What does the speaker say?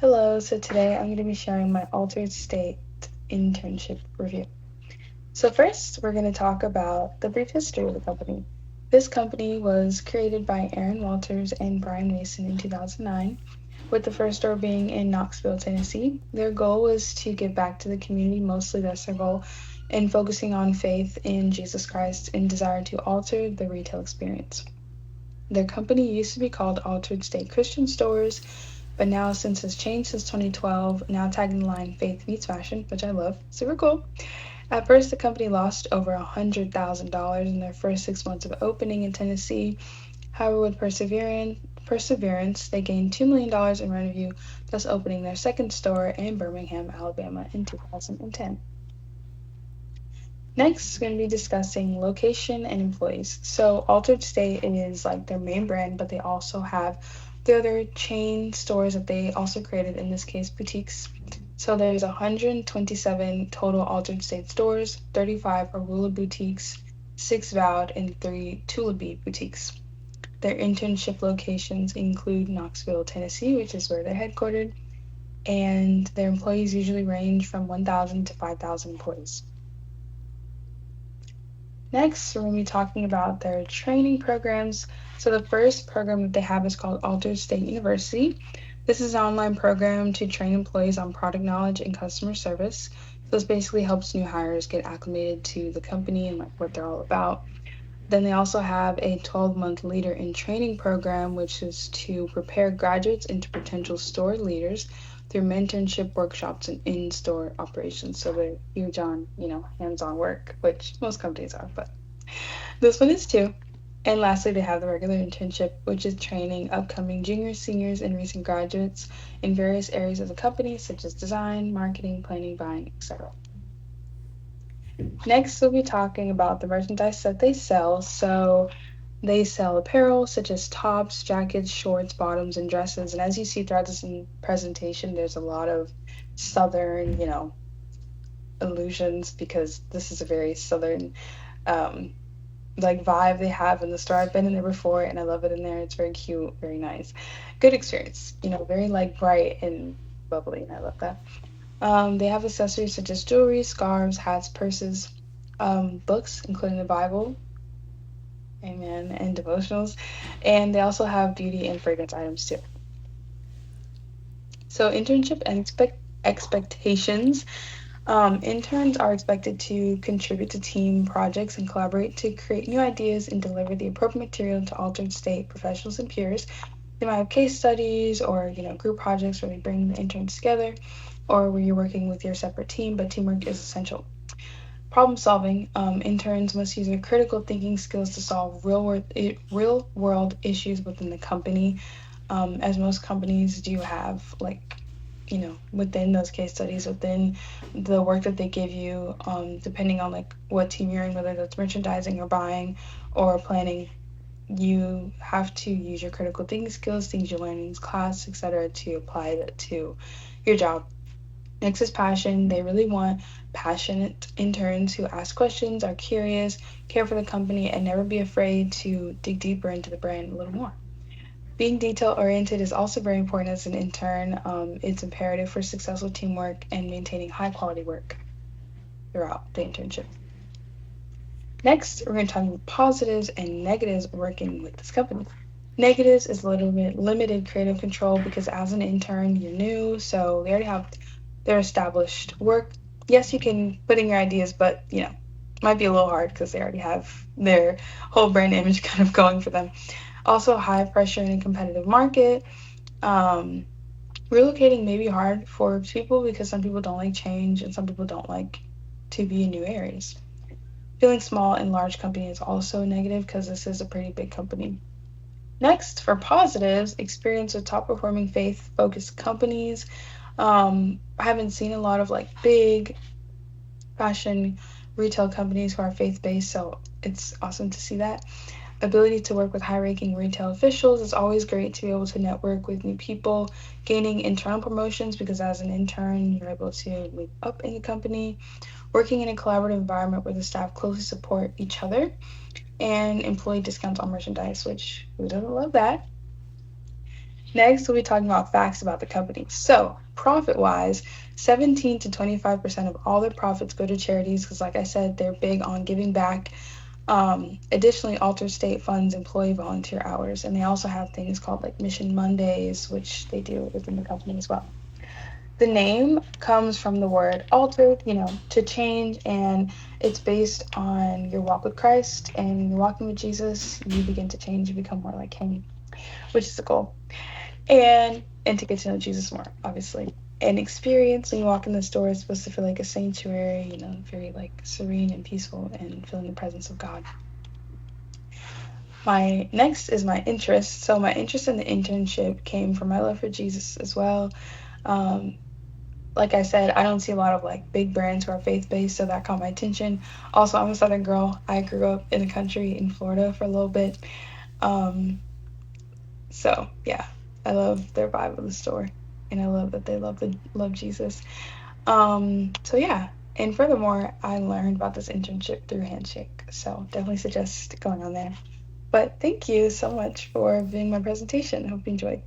Hello, so today I'm going to be sharing my altered state internship review. So, first, we're going to talk about the brief history of the company. This company was created by Aaron Walters and Brian Mason in 2009, with the first store being in Knoxville, Tennessee. Their goal was to give back to the community, mostly that's their goal, and focusing on faith in Jesus Christ and desire to alter the retail experience. Their company used to be called Altered State Christian Stores, but now since it's changed since 2012, now tagging the line Faith Meets Fashion, which I love. Super cool. At first, the company lost over $100,000 in their first 6 months of opening in Tennessee. However, with perseverance, they gained $2 million in revenue, thus opening their second store in Birmingham, Alabama in 2010. Next, we're going to be discussing location and employees. So, Altered State is like their main brand, but they also have the other chain stores that they also created, in this case, boutiques. So, there's 127 total Altered State stores, 35 Arula boutiques, 6 Vowed, and 3 Tullabee boutiques. Their internship locations include Knoxville, Tennessee, which is where they're headquartered, and their employees usually range from 1,000 to 5,000 employees. Next, we're going to be talking about their training programs. So the first program that they have is called Altered State University. This is an online program to train employees on product knowledge and customer service. So this basically helps new hires get acclimated to the company and like what they're all about. Then they also have a 12-month leader in training program, which is to prepare graduates into potential store leaders through mentorship workshops and in-store operations. So they're huge on, hands-on work, which most companies are, but this one is too. And lastly, they have the regular internship, which is training upcoming juniors, seniors, and recent graduates in various areas of the company, such as design, marketing, planning, buying, etc. Next, we'll be talking about the merchandise that they sell. So they sell apparel such as tops, jackets, shorts, bottoms, and dresses. And as you see throughout this presentation, there's a lot of southern, illusions because this is a very southern like vibe they have in the store. I've been in there before and I love it in there. It's very cute, very nice. Good experience, very like bright and bubbly, and I love that. They have accessories such as jewelry, scarves, hats, purses, books, including the Bible, amen, and devotionals. And they also have beauty and fragrance items too. So internship and expectations. Interns are expected to contribute to team projects and collaborate to create new ideas and deliver the appropriate material to Altered State professionals and peers. They might have case studies or group projects where they bring the interns together, or where you're working with your separate team, but teamwork is essential. Problem solving. Interns must use their critical thinking skills to solve real world issues within the company, as most companies do have within those case studies, within the work that they give you, depending on like what team you're in, whether that's merchandising or buying or planning, you have to use your critical thinking skills, things you learn in class, etc., to apply that to your job. Next is passion. They really want passionate interns who ask questions, are curious, care for the company, and never be afraid to dig deeper into the brand a little more. Being detail-oriented is also very important as an intern. It's imperative for successful teamwork and maintaining high-quality work throughout the internship. Next, we're going to talk about positives and negatives working with this company. Negatives is a little bit limited creative control because as an intern, you're new, so they already have their established work. Yes, you can put in your ideas, but, might be a little hard because they already have their whole brand image kind of going for them. Also, high pressure in a competitive market. Relocating may be hard for people because some people don't like change and some people don't like to be in new areas. Feeling small in large company is also negative because this is a pretty big company. Next, for positives, experience with top performing faith-focused companies. I haven't seen a lot of like big fashion retail companies who are faith-based, so it's awesome to see that. Ability to work with high-ranking retail officials. It's always great to be able to network with new people, gaining internal promotions because as an intern, you're able to move up in the company, working in a collaborative environment where the staff closely support each other, and employee discounts on merchandise, which who doesn't love that? Next, we'll be talking about facts about the company. So, profit-wise, 17 to 25% of all their profits go to charities because, like I said, they're big on giving back. Additionally, Alter State funds employee volunteer hours, and they also have things called like Mission Mondays, which they do within the company as well. The name comes from the word altered, to change, and it's based on your walk with Christ. And you're walking with Jesus, you begin to change, you become more like Him, which is the goal. And to get to know Jesus more, obviously. And experience when you walk in the store is supposed to feel like a sanctuary, very like serene and peaceful and feeling the presence of God. My next is my interest. So my interest in the internship came from my love for Jesus as well. Like I said, I don't see a lot of like big brands who are faith-based, so that caught my attention. Also, I'm a Southern girl. I grew up in the country in Florida for a little bit. So yeah, I love their vibe of the store, and I love that they love Jesus. So yeah, and furthermore, I learned about this internship through Handshake, so definitely suggest going on there. But thank you so much for viewing my presentation. I hope you enjoyed.